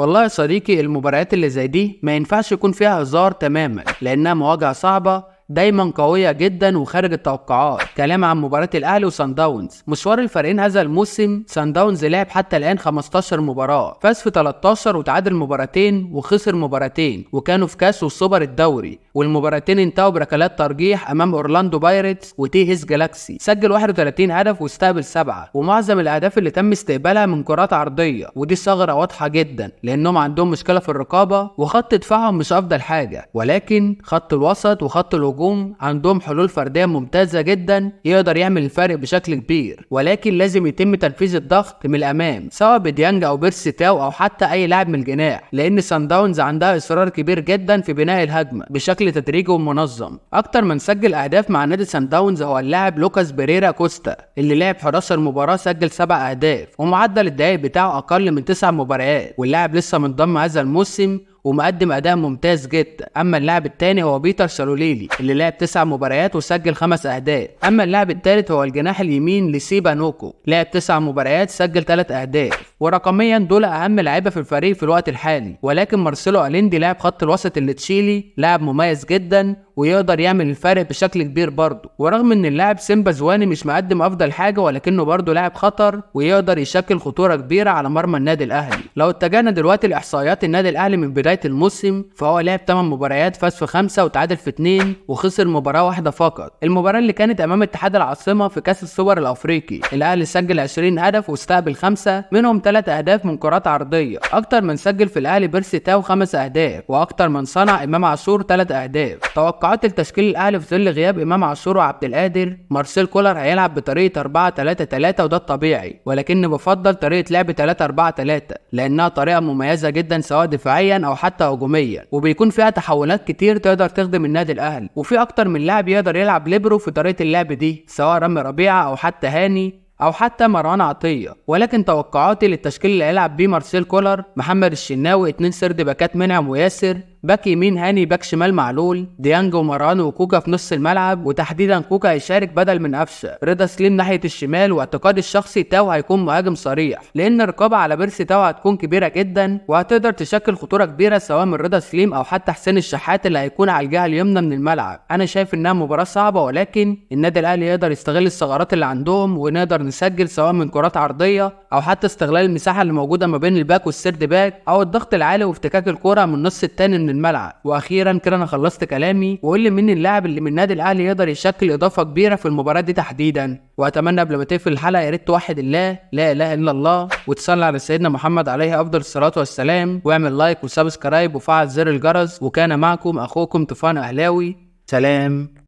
والله يا صديقي، المباريات اللي زي دي ما ينفعش يكون فيها هزار تماما، لانها مواجهة صعبة دايما قوية جدا وخارج التوقعات. كلام عن مباراة الاهلي وصن داونز. مشوار الفريقين هذا الموسم، صن داونز لعب حتى الان 15 مباراة، فاز في 13 وتعادل مباراتين وخسر مباراتين، وكانوا في كاس والسوبر الدوري، والمباراتين انتهوا بركلات ترجيح امام اورلاندو بايرتس وتي هيس جالاكسي. سجل 31 هدف واستقبل 7، ومعظم الاهداف اللي تم استقبالها من كرات عرضية، ودي ثغرة واضحة جدا لانهم عندهم مشكلة في الرقابة، وخط دفاعهم مش افضل حاجة، ولكن خط الوسط وخط الهجوم عندهم حلول فرديه ممتازه جدا يقدر يعمل الفرق بشكل كبير، ولكن لازم يتم تنفيذ الضغط من الامام سواء بديانج او بيرسي تاو او حتى اي لاعب من الجناح، لان صن داونز عندها اصرار كبير جدا في بناء الهجمه بشكل تدريجي ومنظم. اكتر من سجل اهداف مع نادي صن داونز هو اللاعب لوكاس بيريرا كوستا، اللي لعب 11 مباراه سجل 7 اهداف، ومعدل الدقائق بتاعه اقل من 9 مباريات، واللاعب لسه منضم هذا الموسم ومقدم اداء ممتاز جدا. اما اللاعب الثاني هو بيتر شالوليلي، اللي لعب 9 مباريات وسجل 5 اهداف. اما اللاعب الثالث هو الجناح اليمين لسيبا نوكو، لعب 9 مباريات سجل 3 اهداف. ورقميا دول اهم لعيبه في الفريق في الوقت الحالي، ولكن مارسيلو أليندي لاعب خط الوسط اللي تشيلي لاعب مميز جدا ويقدر يعمل الفرق بشكل كبير برضه. ورغم ان اللاعب سيمبا زواني مش مقدم افضل حاجه، ولكنه برضه لاعب خطر ويقدر يشكل خطوره كبيره على مرمى النادي الاهلي. لو اتجهنا دلوقتي لاحصائيات النادي الاهلي من بدايه الموسم، فهو لعب 8 مباريات، فاز في 5 وتعادل في 2 وخسر مباراه واحده فقط. المباراه اللي كانت امام اتحاد العاصمه في كاس السوبر الافريقي، الاهلي سجل 20 هدف واستقبل 5، منهم 3 اهداف من كرات عرضيه. اكتر من سجل في الاهلي بيرسي تاو 5 اهداف، واكتر من صنع امام عاشور 3 اهداف. توقعات التشكيل الاهلي في ظل غياب امام عاشور وعبد القادر، مارسيل كولر هيلعب بطريقه 4-3-3 وده الطبيعي، ولكن بفضل طريقه لعب 3-4-3 لانها طريقه مميزه جدا سواء دفاعيا او حتى هجوميا، وبيكون فيها تحولات كتير تقدر تخدم النادي الاهلي، وفي اكتر من لاعب يقدر يلعب ليبرو في طريقه اللعب دي، سواء رامي ربيعه او حتى هاني او حتى مروان عطيه. ولكن توقعاتي للتشكيل اللي هيلعب بيه مارسيل كولر: محمد الشناوي 2 سرد باكات منعم وياسر، باك يمين هاني، باك شمال معلول، ديانج ومروان وكوكا في نص الملعب، وتحديدا كوكا هيشارك بدل من قفشه، رضا سليم ناحيه الشمال، واعتقادي الشخصي تاو هيكون مهاجم صريح، لان الرقابه على بيرسي تاو هتكون كبيره جدا وهتقدر تشكل خطوره كبيره سواء من رضا سليم او حتى حسين الشحات اللي هيكون على الجهه اليمنى من الملعب. انا شايف انها مباراه صعبه، ولكن النادي الاهلي يقدر يستغل الثغرات اللي عندهم ونقدر نسجل سواء من كرات عرضيه او حتى استغلال المساحه اللي موجوده ما بين الباك والسيرد باك او الضغط العالي وافتكاك الكره من النص الثاني من الملعب. واخيرا كده انا خلصت كلامي، وقول لي مين اللاعب اللي من النادي الاهلي يقدر يشكل اضافه كبيره في المباراه دي تحديدا. واتمنى قبل ما تقفل الحلقه يا ريت توحد الله لا اله الا الله وتصلي على سيدنا محمد عليه افضل الصلاه والسلام، واعمل لايك وسبسكرايب وفعل زر الجرس. وكان معكم اخوكم طوفان اهلاوي، سلام.